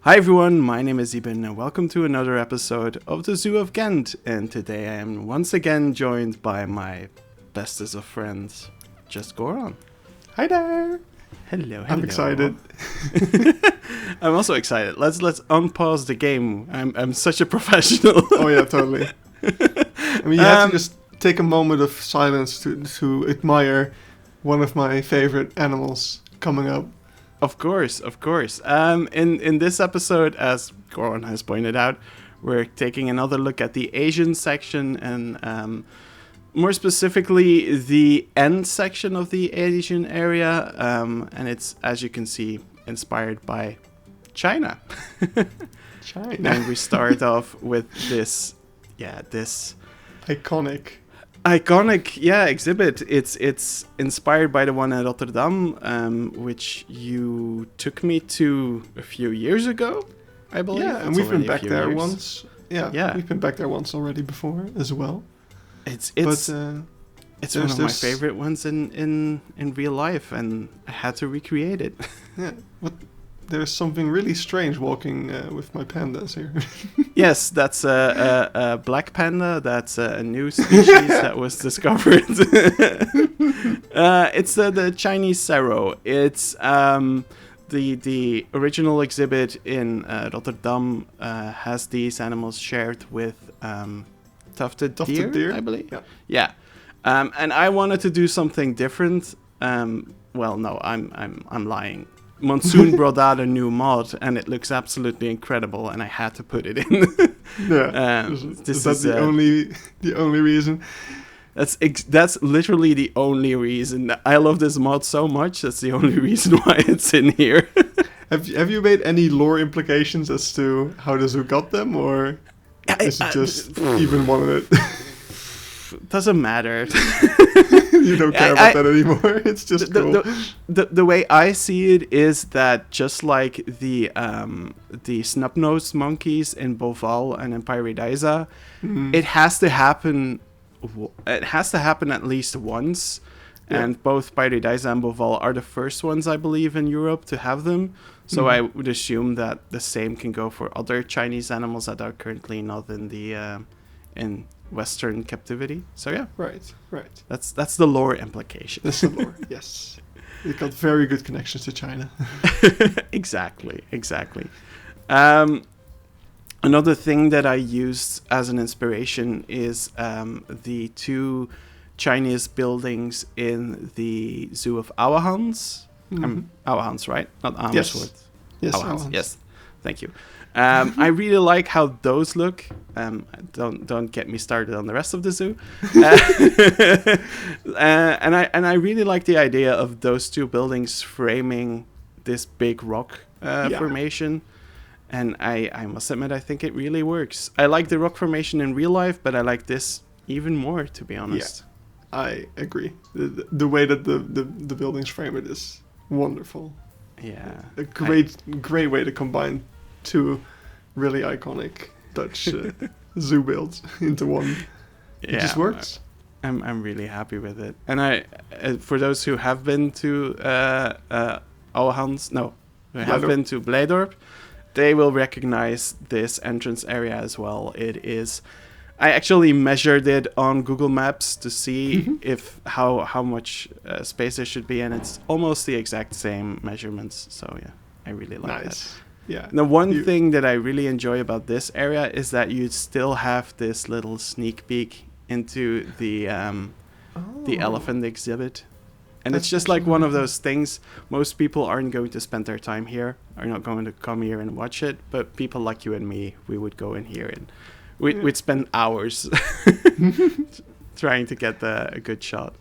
Hi everyone, my name is Iben and welcome to another episode of the Zoo of Ghent. And today I am once again joined by my bestest of friends, Just Goran. Hi there! Hello. I'm excited. I'm also excited. Let's unpause the game. I'm such a professional. Oh yeah, totally. I mean, you have to just take a moment of silence to admire one of my favorite animals coming up. Of course. In this episode, as Goran has pointed out, we're taking another look at the Asian section and more specifically the end section of the Asian area, and it's, as you can see, inspired by China. And we start off with this iconic exhibit. It's inspired by the one at Rotterdam, which you took me to a few years ago, I believe. Yeah, and we've been back there once. Yeah, we've been back there once already before as well. It's one of my favorite ones in real life, and I had to recreate it. Yeah, but there's something really strange walking with my pandas here. Yes, that's a black panda. That's a new species that was discovered. It's the Chinese Serrow. It's the original exhibit in Rotterdam has these animals shared with Tufted deer, I believe. Yeah. And I wanted to do something different. Well, no, I'm lying. Monsoon brought out a new mod, and it looks absolutely incredible, and I had to put it in. Yeah, is that the only reason? That's literally the only reason. I love this mod so much. That's the only reason why it's in here. Have you made any lore implications as to how the zoo got them, or is it just even wanted it? Doesn't matter. You don't care about that anymore. It's just cool. The way I see it is that just like the snub-nosed monkeys in Boval and in Paradisa, it has to happen. It has to happen at least once, and both Paradisa and Boval are the first ones, I believe, in Europe to have them. So I would assume that the same can go for other Chinese animals that are currently not in the in Western captivity. So yeah, right. That's the lore implication. That's the lore. Yes, we got very good connections to China. Exactly. Another thing that I used as an inspiration is the two Chinese buildings in the Zoo of Auerhans. Auerhans, right? Not Amersfoort. Yes. Auerhans. Yes. Thank you. I really like how those look. Don't get me started on the rest of the zoo. And I really like the idea of those two buildings framing this big rock formation. And I must admit, I think it really works. I like the rock formation in real life, but I like this even more, to be honest. Yeah, I agree. The way that the buildings frame it is wonderful. Yeah. A great way to combine two really iconic Dutch zoo builds into one. It just works. I'm really happy with it. And I, for those who have been to been to Blijdorp, they will recognize this entrance area as well. It is. I actually measured it on Google Maps to see how much space there should be, and it's almost the exact same measurements. So yeah, I really like that. Yeah. The one thing that I really enjoy about this area is that you still have this little sneak peek into the elephant exhibit. And it's just like one of those things. Most people aren't going to spend their time here, are not going to come here and watch it. But people like you and me, we would go in here and we'd spend hours trying to get a good shot.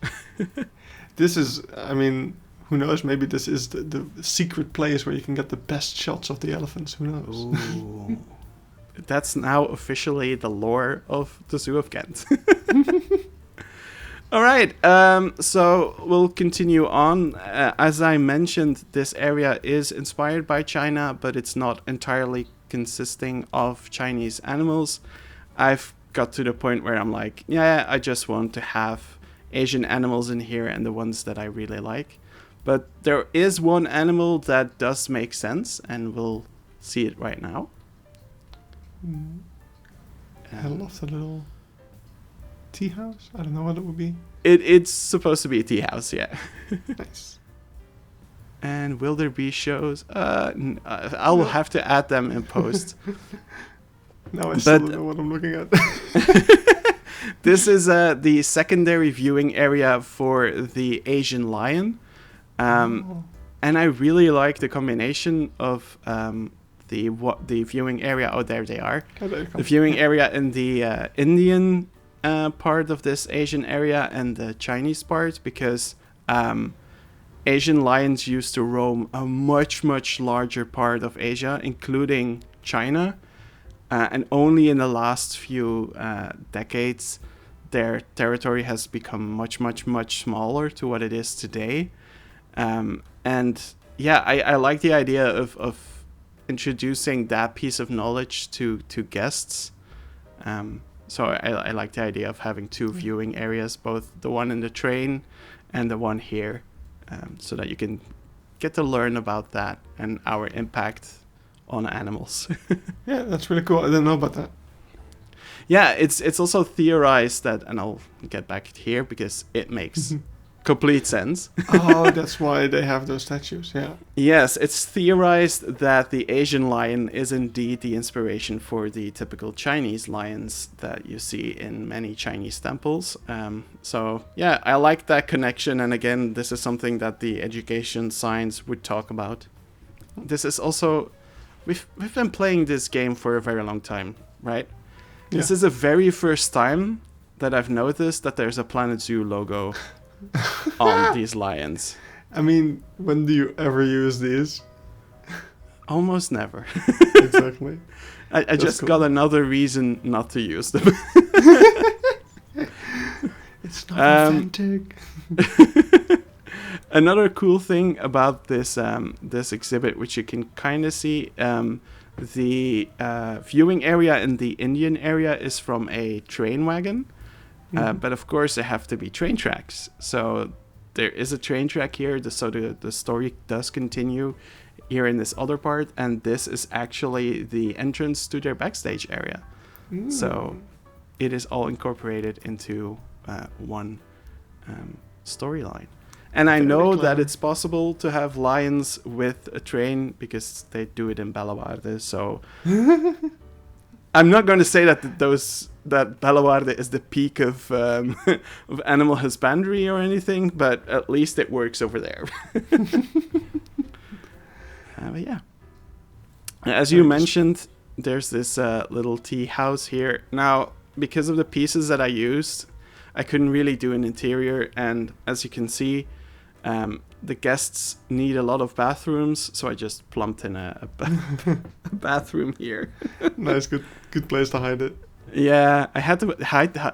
This is, I mean, who knows? Maybe this is the secret place where you can get the best shots of the elephants. Who knows? Ooh. That's now officially the lore of the Zoo of Ghent. All right, so we'll continue on. As I mentioned, this area is inspired by China, but it's not entirely consisting of Chinese animals. I've got to the point where I'm like, yeah, I just want to have Asian animals in here and the ones that I really like. But there is one animal that does make sense, and we'll see it right now. I love the little tea house. I don't know what it would be. It's supposed to be a tea house, yeah. Nice. And will there be shows? I'll have to add them in post. Now I still don't know what I'm looking at. This is the secondary viewing area for the Asian lion. And I really like the combination of the viewing area. Oh, there they are. The viewing area in the Indian part of this Asian area and the Chinese part, because Asian lions used to roam a much, much larger part of Asia, including China. And only in the last few decades, their territory has become much, much, much smaller to what it is today. And yeah, I like the idea of introducing that piece of knowledge to guests. So I like the idea of having two viewing areas, both the one in the train and the one here, so that you can get to learn about that and our impact on animals. Yeah, that's really cool. I didn't know about that. Yeah, it's also theorized that, and I'll get back here because it makes complete sense. Oh, that's why they have those statues, yeah. Yes, it's theorized that the Asian lion is indeed the inspiration for the typical Chinese lions that you see in many Chinese temples. So yeah, I like that connection, and again, this is something that the education science would talk about. This is also, we've been playing this game for a very long time, right? Yeah. This is the very first time that I've noticed that there's a Planet Zoo logo on these lions. I mean, when do you ever use these? Almost never. Exactly. I just got another reason not to use them. It's not authentic. Another cool thing about this this exhibit, which you can kind of see, the viewing area in the Indian area is from a train wagon. But of course, there have to be train tracks. So there is a train track here. So the story does continue here in this other part. And this is actually the entrance to their backstage area. So it is all incorporated into one storyline. And I know that it's possible to have lions with a train because they do it in Bellewaerde. So I'm not going to say that that Bellewaerde is the peak of animal husbandry or anything, but at least it works over there. But yeah, as you mentioned, there's this little tea house here. Now, because of the pieces that I used, I couldn't really do an interior, and as you can see, the guests need a lot of bathrooms, so I just plumped in a bathroom here. Nice, good place to hide it. Yeah, I had to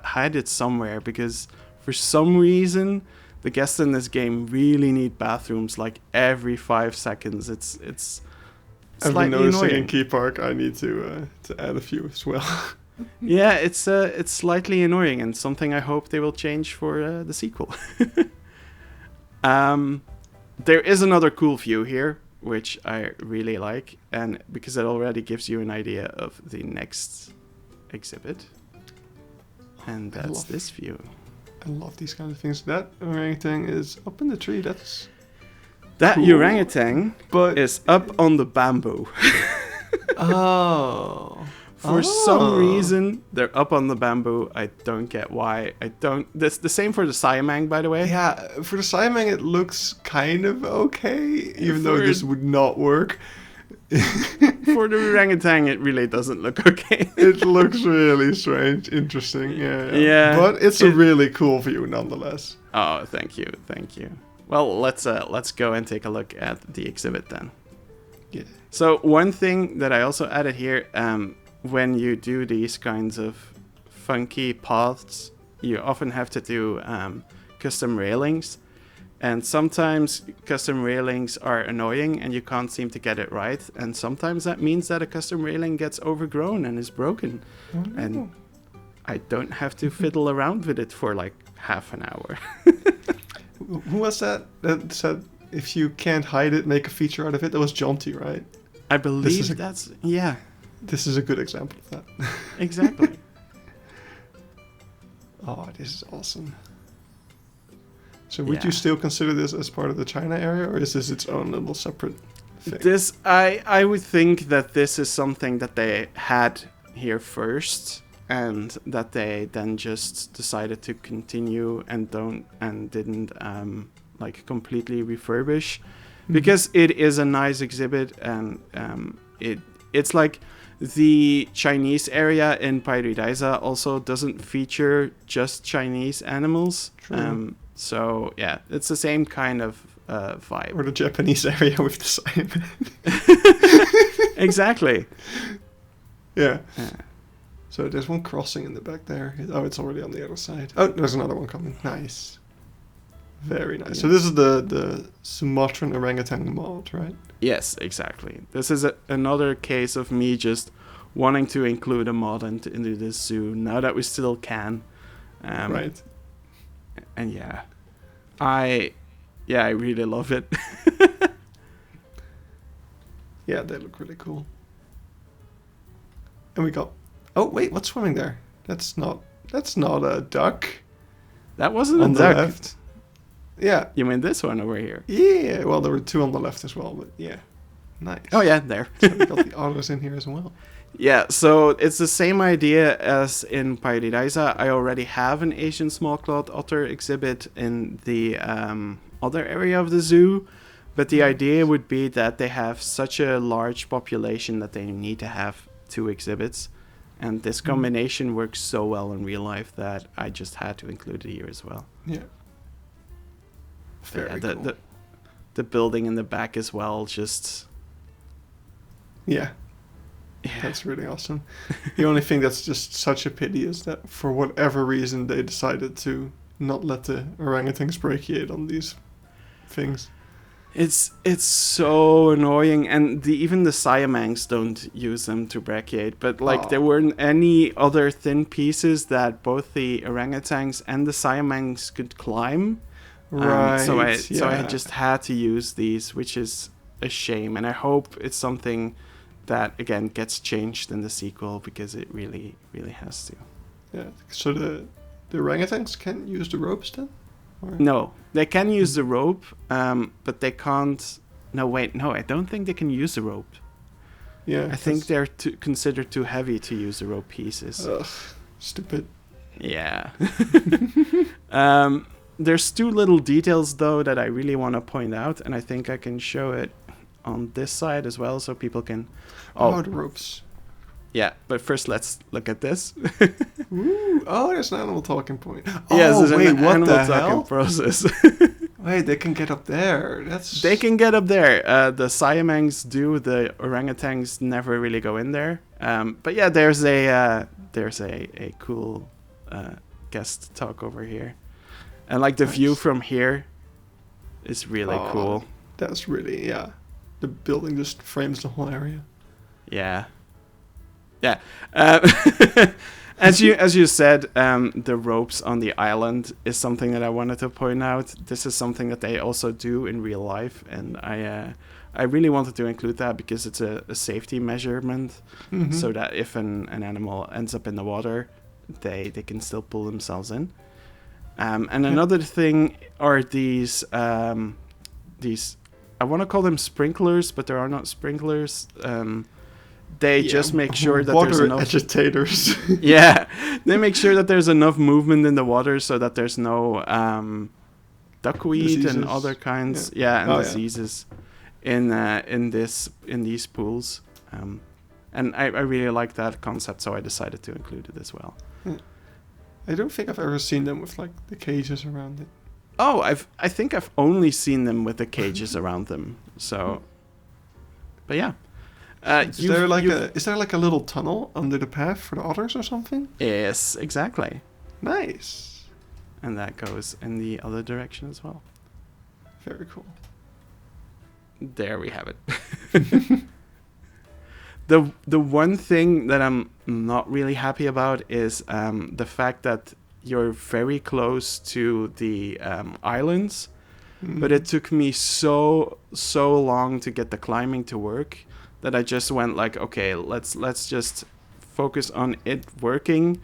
hide it somewhere because for some reason the guests in this game really need bathrooms like every 5 seconds. It's I've been noticing annoying. in Key Park. I need to add a few as well. Yeah, it's slightly annoying and something I hope they will change for the sequel. There is another cool view here, which I really like, and because it already gives you an idea of the next exhibit. And that's this view. I love these kind of things. That orangutan is up in the tree. That cool. Orangutan is up on the bamboo. Oh. For some reason, they're up on the bamboo. I don't get why. That's the same for the Siamang, by the way. Yeah, for the Siamang, it looks kind of okay, even though this would not work. For the orangutan, it really doesn't look okay. It looks really strange, interesting. Yeah. But it's a really cool view, nonetheless. Oh, thank you. Well, let's go and take a look at the exhibit then. Yeah. So one thing that I also added here, when you do these kinds of funky paths, you often have to do custom railings. And sometimes custom railings are annoying and you can't seem to get it right. And sometimes that means that a custom railing gets overgrown and is broken. Oh, no. And I don't have to fiddle around with it for like half an hour. Who was that said if you can't hide it, make a feature out of it? That was Jonty, right? I believe that's This is a good example of that. Exactly. Oh, this is awesome. So would you still consider this as part of the China area, or is this its own little separate thing? This, I would think that this is something that they had here first, and that they then just decided to continue and didn't like completely refurbish, because it is a nice exhibit, and it's like the Chinese area in Paradise also doesn't feature just Chinese animals. True. So yeah, it's the same kind of vibe. Or the Japanese area with the Siamang. Exactly. Yeah. So there's one crossing in the back there. Oh, it's already on the other side. Oh, there's another one coming. Nice. Very nice. Yeah. So this is the Sumatran orangutan mod, right? Yes, exactly. This is another case of me just wanting to include a mod into this zoo now that we still can. Right. And I really love it. Yeah, they look really cool. And we got... Oh, wait, what's swimming there? That's not a duck. That wasn't on a the duck. Left. Yeah. You mean this one over here? Yeah, well, there were two on the left as well, but yeah. Nice. Oh, yeah, there. So we got the otters in here as well. Yeah, so it's the same idea as in Paradise. I already have an Asian small-clawed otter exhibit in the other area of the zoo, but the idea would be that they have such a large population that they need to have two exhibits, and this combination works so well in real life that I just had to include it here as well. Yeah. Very cool. The building in the back as well, just... Yeah. That's really awesome. The only thing that's just such a pity is that for whatever reason they decided to not let the orangutans brachiate on these things. It's so annoying, and even the Siamangs don't use them to brachiate, but there weren't any other thin pieces that both the orangutans and the Siamangs could climb. Right. So I just had to use these, which is a shame, and I hope it's something that again gets changed in the sequel, because it really has to. Yeah. So the orangutans can't use the ropes then? Or? No, they can use the rope, but they can't. No, I don't think they can use the rope. Yeah. I think they're considered too heavy to use the rope pieces. Ugh, stupid. Yeah. There's two little details though that I really want to point out, and I think I can show it on this side as well, so people can. Oh, the ropes. Yeah, but first let's look at this. Ooh, oh, there's an animal talking point. Yes, oh, there's wait, an what animal the talking hell? process. Wait, they can get up there. They can get up there. The Siamangs do. The orangutans never really go in there. But yeah, there's a cool guest talk over here, and like the view from here is really cool. That's really The building just frames the whole area. Yeah. As you said, the ropes on the island is something that I wanted to point out. This is something that they also do in real life, and I really wanted to include that because it's a safety measurement, so that if an animal ends up in the water, they can still pull themselves in. And another thing are these I want to call them sprinklers, but there are not sprinklers. They just make sure that there's enough... Water agitators. Yeah, they make sure that there's enough movement in the water so that there's no duckweed diseases. And other kinds, diseases in these pools. And I really like that concept, so I decided to include it as well. I don't think I've ever seen them with like the cages around it. Oh, I think I've only seen them with the cages around them. So, but yeah. Is there like a little tunnel under the path for the otters or something? Yes, exactly. Nice. And that goes in the other direction as well. Very cool. There we have it. The one thing that I'm not really happy about is the fact that you're very close to the islands, but it took me so long to get the climbing to work that I just went like, okay, let's just focus on it working,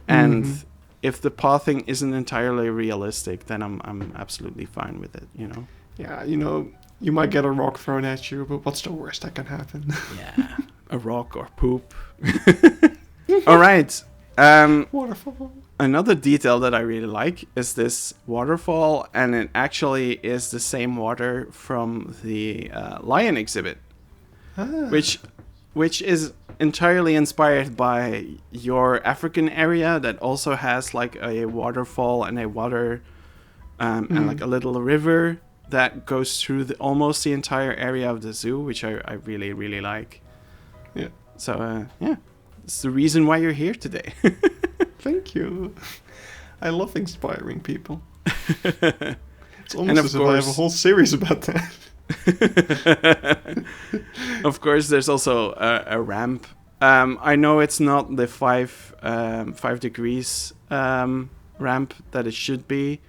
and if the pathing isn't entirely realistic, then I'm absolutely fine with it, you know. Yeah, you know, you might get a rock thrown at you, but what's the worst that can happen? Yeah, a rock or poop. All right. Waterfall. Another detail that I really like is this waterfall, and it actually is the same water from the lion exhibit, which is entirely inspired by your African area that also has like a waterfall and a water and like a little river that goes through almost the entire area of the zoo, which I really, really like. Yeah. So, yeah, it's the reason why you're here today. Thank you. I love inspiring people. It's almost as if I have a whole series about that. Of course, there's also a ramp. I know it's not the 5 degrees ramp that it should be,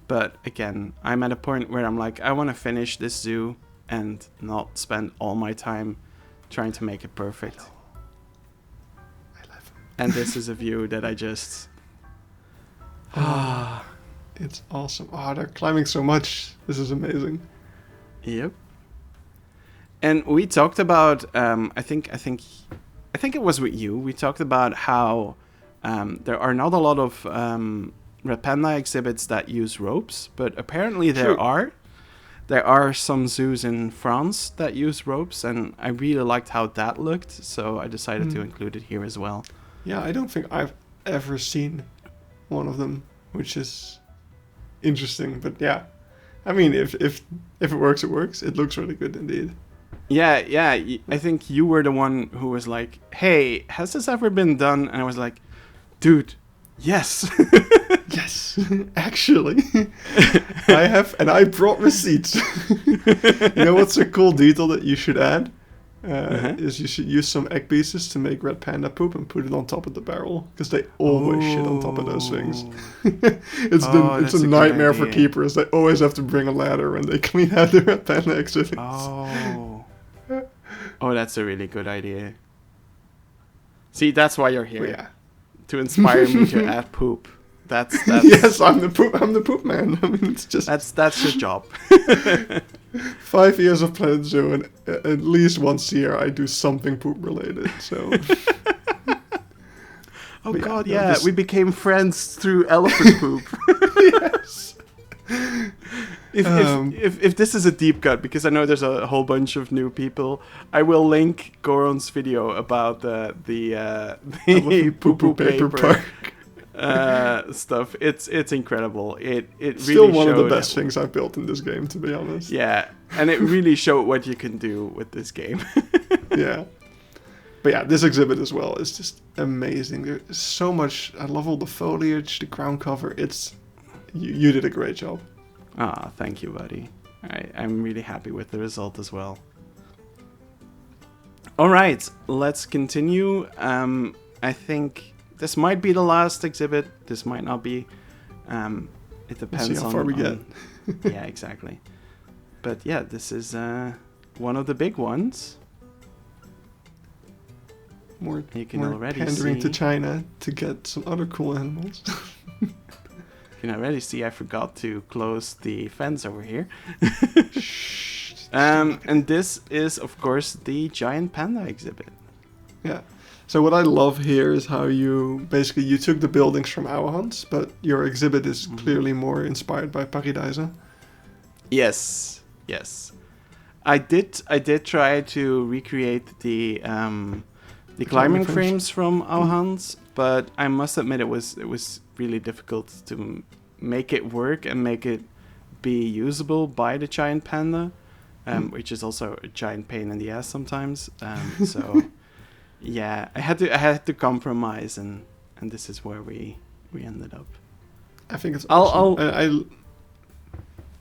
but again, I'm at a point where I'm like, I want to finish this zoo and not spend all my time trying to make it perfect. I love it. And this is a view that I just... It's awesome. Oh, they're climbing so much. This is amazing. Yep. And we talked about, I think it was with you. We talked about how there are not a lot of red panda exhibits that use ropes, but apparently there are. There are some zoos in France that use ropes, and I really liked how that looked, so I decided to include it here as well. Yeah, I don't think I've ever seen one of them, which is interesting. But yeah, I mean, if it works, it works. It looks really good indeed. Yeah. I think you were the one who was like, "Hey, has this ever been done?" And I was like, "Dude, yes." Yes, actually, I have, and I brought receipts. You know what's a cool detail that you should add? Is you should use some egg pieces to make red panda poop and put it on top of the barrel, because they always shit on top of those things. It's a nightmare for keepers. They always have to bring a ladder when they clean out the red panda exhibits. Oh, that's a really good idea. See, that's why you're here. Yeah. To inspire me to add poop. That's yes, I'm the poop man. I mean, it's just that's your job. 5 years of Planet Zoo, and at least once a year I do something poop related. So. Oh but God, yeah, we became friends through elephant poop. Yes. If this is a deep cut, because I know there's a whole bunch of new people, I will link Goron's video about the poo paper park. Stuff. It's incredible. It still really one of the best things I've built in this game, to be honest. Yeah, and it really showed what you can do with this game. Yeah. But yeah, this exhibit as well is just amazing. There's so much. I love all the foliage, the ground cover. You did a great job. Thank you, buddy. I'm really happy with the result as well. All right, let's continue. I think this might be the last exhibit. This might not be. It depends on how far we get. Yeah, exactly. But yeah, this is one of the big ones. More already pandering see to China to get some other cool animals. You can already see I forgot to close the fence over here. And this is, of course, the giant panda exhibit. Yeah. So what I love here is how you took the buildings from Auerhans, but your exhibit is clearly more inspired by Paradise. Yes. I did try to recreate the climbing frames from Auerhans, but I must admit it was really difficult to make it work and make it be usable by the giant panda, which is also a giant pain in the ass sometimes. So yeah, I had to compromise, and this is where we ended up. I think it's awesome.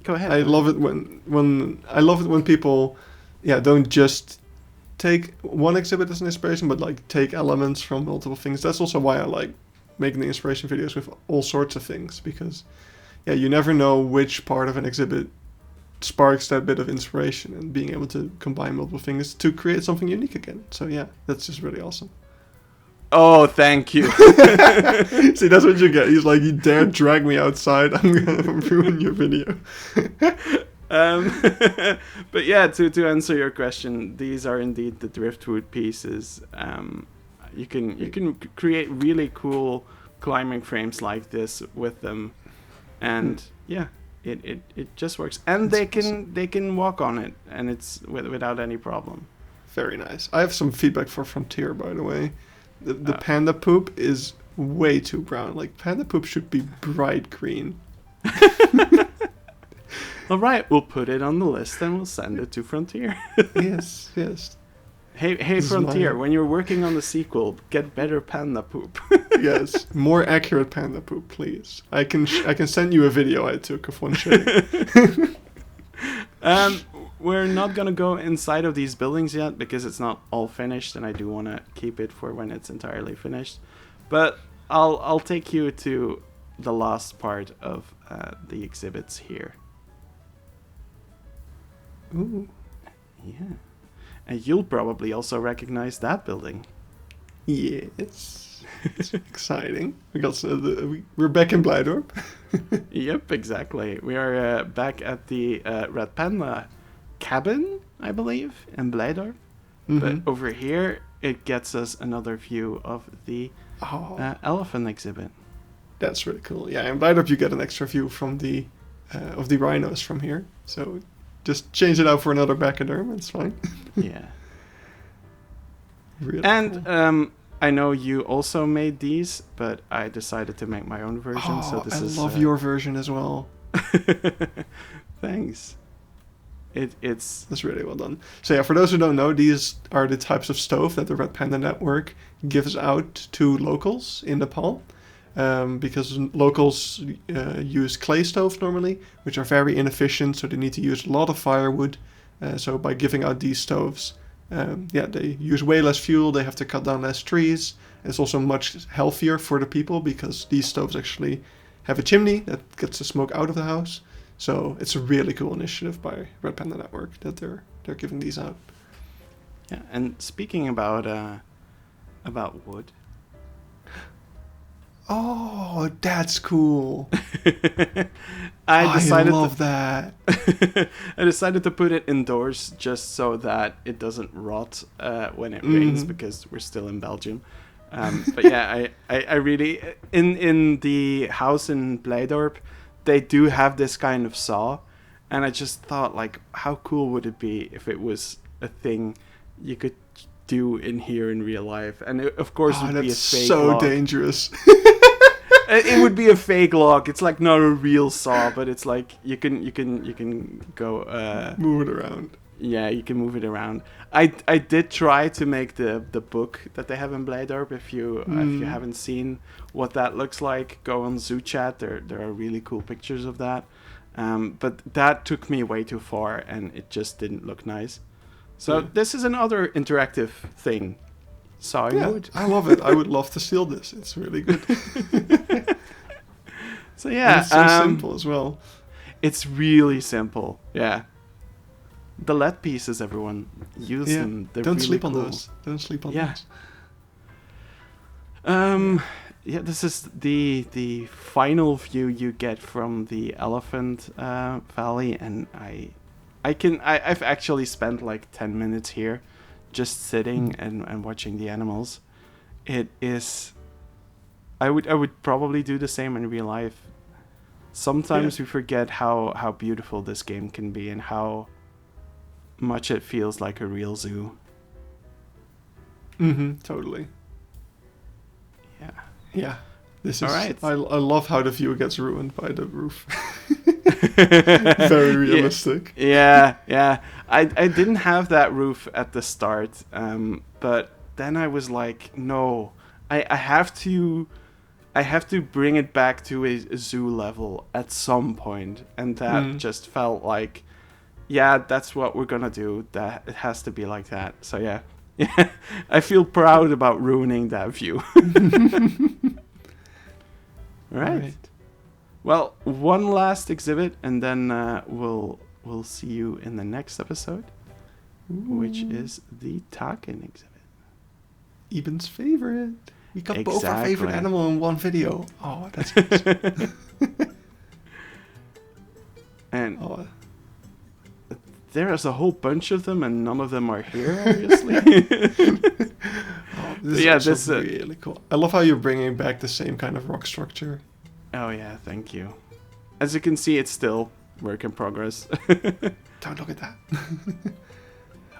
Go ahead. I love it when people don't just take one exhibit as an inspiration, but like take elements from multiple things. That's also why I like making the inspiration videos with all sorts of things, because you never know which part of an exhibit sparks that bit of inspiration and being able to combine multiple things to create something unique again. So yeah, that's just really awesome. Oh, thank you. See, that's what you get. He's like, you dare drag me outside, I'm gonna ruin your video. But yeah, to answer your question, these are indeed the driftwood pieces. You can create really cool climbing frames like this with them, and yeah, it just works. And they can walk on it, and it's without any problem. Very nice. I have some feedback for Frontier, by the way. The panda poop is way too brown. Like, panda poop should be bright green. All right, we'll put it on the list and we'll send it to Frontier. Yes. Hey, Frontier, when you're working on the sequel, get better panda poop. Yes, more accurate panda poop, please. I can send you a video I took of one shade. We're not gonna go inside of these buildings yet because it's not all finished, and I do want to keep it for when it's entirely finished. But I'll take you to the last part of the exhibits here. Ooh. Yeah. And you'll probably also recognize that building. Yes. It's exciting. We're back in Blijdorp. Yep, exactly. We are back at the Red Panda cabin, I believe, in Blijdorp. Mm-hmm. But over here, it gets us another view of the elephant exhibit. That's really cool. Yeah, in Blijdorp you get an extra view from the of the rhinos from here. So just change it out for another Bachyderm, it's fine. Yeah. Really and cool. I know you also made these, but I decided to make my own version. So this I love your version as well. Thanks. That's really well done. So yeah, for those who don't know, these are the types of stove that the Red Panda Network gives out to locals in Nepal. Because locals use clay stoves normally, which are very inefficient, so they need to use a lot of firewood. So by giving out these stoves, they use way less fuel, they have to cut down less trees. It's also much healthier for the people because these stoves actually have a chimney that gets the smoke out of the house. So it's a really cool initiative by Red Panda Network that they're giving these out. Yeah, and speaking about wood. Oh, that's cool. I love that. I decided to put it indoors just so that it doesn't rot when it rains, because we're still in Belgium. But yeah, I really... In the house in Blijdorp, they do have this kind of saw. And I just thought, like, how cool would it be if it was a thing you could do in here in real life? And it, of course, would be a fake log. So dangerous. It would be a fake log. It's like not a real saw, but it's like you can go move it around. Yeah, you can move it around. I did try to make the book that they have in Blijdorp. If you haven't seen what that looks like, go on Zoo Chat. There are really cool pictures of that. But that took me way too far, and it just didn't look nice. So this is another interactive thing. Sawing wood. I love it. I would love to steal this. It's really good. So yeah, and it's so simple as well. It's really simple. Yeah. The lead pieces, everyone use them. They're Don't really sleep cool. on those. Don't sleep on those. Yeah, this is the final view you get from the Elephant Valley, and I've actually spent like 10 minutes here, just sitting and watching the animals. It is. I would probably do the same in real life. Sometimes we forget how beautiful this game can be and how much it feels like a real zoo. Totally. Yeah. Yeah. This is all right. I love how the view gets ruined by the roof. Very realistic. Yeah. I didn't have that roof at the start, but then I was like, no, I have to bring it back to a zoo level at some point, and that just felt like, yeah, that's what we're gonna do. That it has to be like that. So yeah, I feel proud about ruining that view. All right. Well, one last exhibit, and then we'll we'll see you in the next episode, which is the Takin exhibit. Iben's favorite. We got both our favorite animal in one video. Oh, that's awesome. And there is a whole bunch of them, and none of them are here, obviously. This is really cool. I love how you're bringing back the same kind of rock structure. Oh yeah, thank you. As you can see, it's still work in progress. Don't look at that.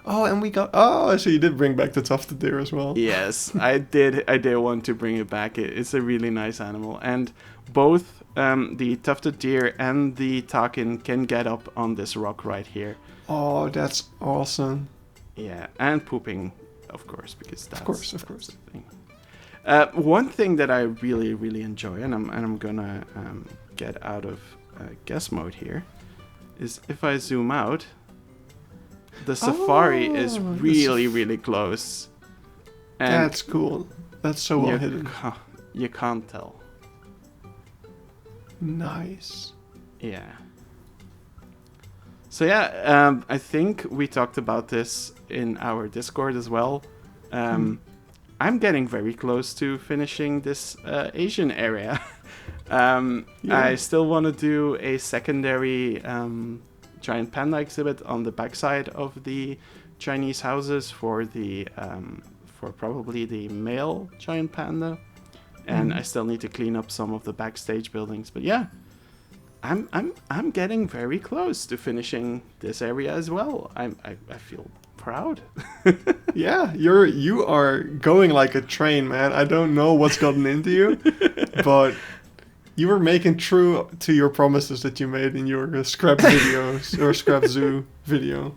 And we got... so you did bring back the tufted deer as well. Yes, I did want to bring it back. It's a really nice animal. And both the tufted deer and the takin can get up on this rock right here. Oh, that's awesome. Yeah, and pooping, of course, because that's... Of course. The thing. One thing that I really, really enjoy, and I'm gonna get out of guess mode here, is if I zoom out, the safari is really, really close. And that's cool. That's so well hidden. You can't tell. Nice. Yeah. So yeah, I think we talked about this in our Discord as well. I'm getting very close to finishing this Asian area. I still want to do a secondary giant panda exhibit on the backside of the Chinese houses for the for probably the male giant panda, and I still need to clean up some of the backstage buildings. But yeah, I'm getting very close to finishing this area as well. I feel proud. Yeah, you are going like a train, man. I don't know what's gotten into you, but you were making true to your promises that you made in your scrap videos or scrap zoo video.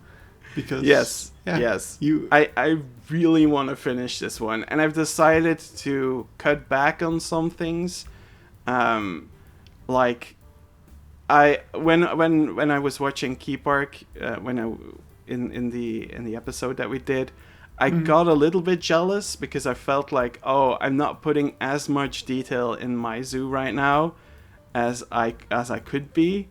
Because yes, I really want to finish this one, and I've decided to cut back on some things. Like when I was watching Key Park, in the episode that we did, I got a little bit jealous because I felt like, I'm not putting as much detail in my zoo right now as I could be,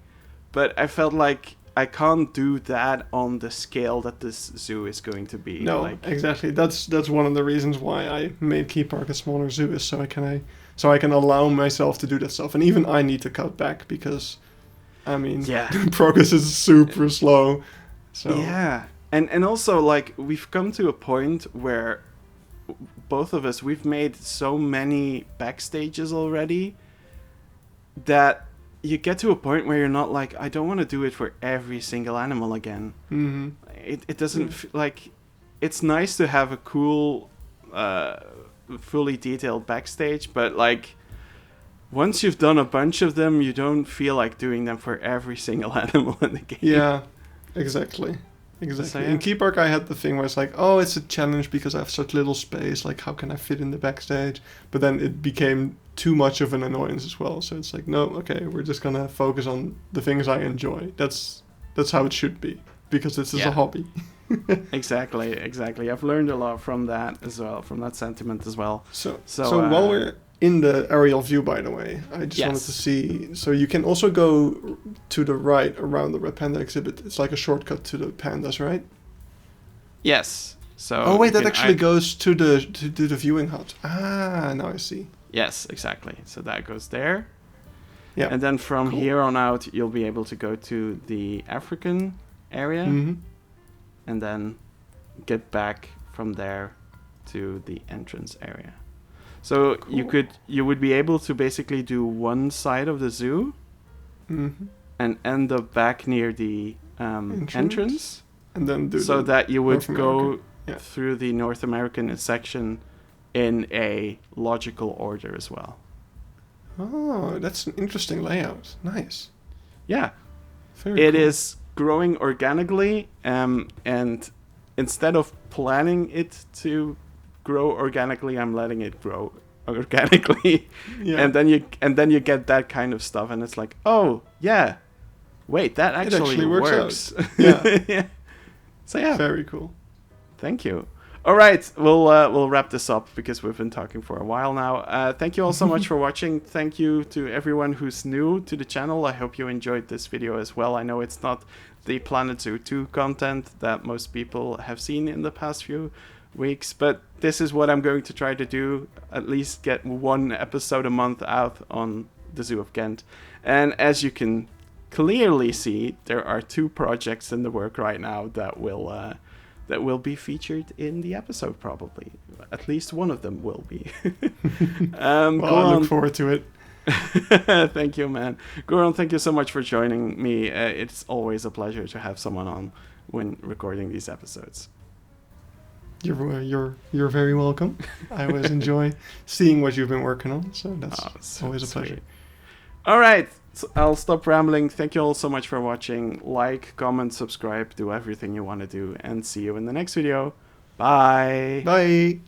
but I felt like I can't do that on the scale that this zoo is going to be. No, exactly. That's one of the reasons why I made Key Park a smaller zoo, is so I can allow myself to do that stuff. And even I need to cut back because, I mean, progress is super slow. So. Yeah, and also, like, we've come to a point where both of us, we've made so many backstages already that you get to a point where you're not like, I don't want to do it for every single animal again. Mm-hmm. It doesn't like, it's nice to have a cool, fully detailed backstage, but like, once you've done a bunch of them, you don't feel like doing them for every single animal in the game. Yeah. Exactly. So, In Key Park, I had the thing where it's like, it's a challenge because I have such little space. Like, how can I fit in the backstage? But then it became too much of an annoyance as well. So it's like, no, okay, we're just gonna focus on the things I enjoy. That's how it should be, because this is a hobby. Exactly. I've learned a lot from that as well, from that sentiment as well. So while we're in the aerial view, by the way, I just wanted to see... So you can also go to the right around the Red Panda exhibit. It's like a shortcut to the pandas, right? Yes. So. Oh wait, that actually goes to the viewing hut. Ah, now I see. Yes, exactly. So that goes there. Yeah. And then from here on out, you'll be able to go to the African area, and then get back from there to the entrance area. So you would be able to basically do one side of the zoo and end up back near the entrance, and then do so that you would go through the North American section in a logical order as well. Oh, that's an interesting layout. Nice. Yeah. Very It cool. is growing organically, and instead of planning it to grow organically, I'm letting it grow organically. And then you get that kind of stuff, and it's like, wait, that actually works. Out. Yeah. So yeah, very cool. Thank you. All right, we'll wrap this up because we've been talking for a while now. Thank you all so much for watching. Thank you to everyone who's new to the channel. I hope you enjoyed this video as well. I know it's not the Planet Zoo 2 content that most people have seen in the past few weeks, but this is what I'm going to try to do. At least get one episode a month out on the Zoo of Ghent. And as you can clearly see, there are 2 projects in the work right now that will be featured in the episode, probably. At least one of them will be. Well, I look forward to it. Thank you, man. Goran, thank you so much for joining me. It's always a pleasure to have someone on when recording these episodes. You're very welcome. I always enjoy seeing what you've been working on, so that's always a pleasure. Sweet. All right, so I'll stop rambling. Thank you all so much for watching. Like, comment, subscribe, do everything you want to do, and see you in the next video. Bye. Bye.